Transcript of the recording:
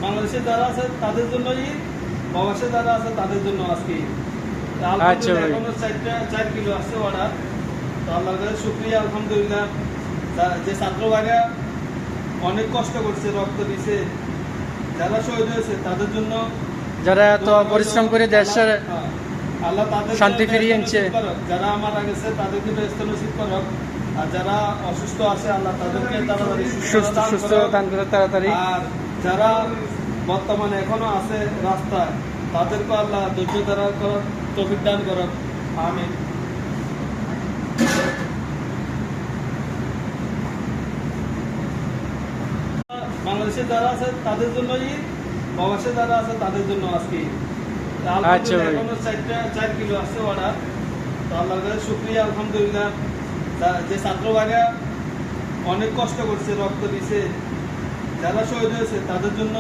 বাংলাদেশে যারা আছে তাদের জন্যই, প্রবাসে যারা আছে তাদের জন্য আজকে আচ্ছা ভাই। এখনো 4 কিলো আসছে অর্ডার। তো আল্লাহর কাছে শুকরিয়া, আলহামদুলিল্লাহ। যে ছাত্র ভাইরা অনেক কষ্ট করছে, রক্ত দিছে, যারা শহীদ হয়েছে তাদের জন্য, যারা এত পরিশ্রম করে দেশের আল্লাহ তাদের শান্তি ফিরিয়ে আনছে। যারা মারা গেছে তাদেরকে বেহেশত নসিব করুক, আর যারা অসুস্থ আছে আল্লাহ তাদেরকে তাড়াতাড়ি সুস্থ দান করে তাড়াতাড়ি। আর যারা বর্তমানে এখনো আছে রাস্তায় তাদেরকে আল্লাহ ধৈর্য ধারা করার তৌফিক দান করুক। আমিন। বাংলাদেশে যারা আছে তাদের জন্যই, প্রবাসে যারা আছে তাদের জন্য আজকে আচ্ছা ভাই। এখনো 4 কিলো আসছে অর্ডার। তো আল্লাহর কাছে শুকরিয়া, আলহামদুলিল্লাহ। যে ছাত্র ভাইরা অনেক কষ্ট করছে, রক্ত দিছে, যারা শহীদ হয়েছে তাদের জন্য।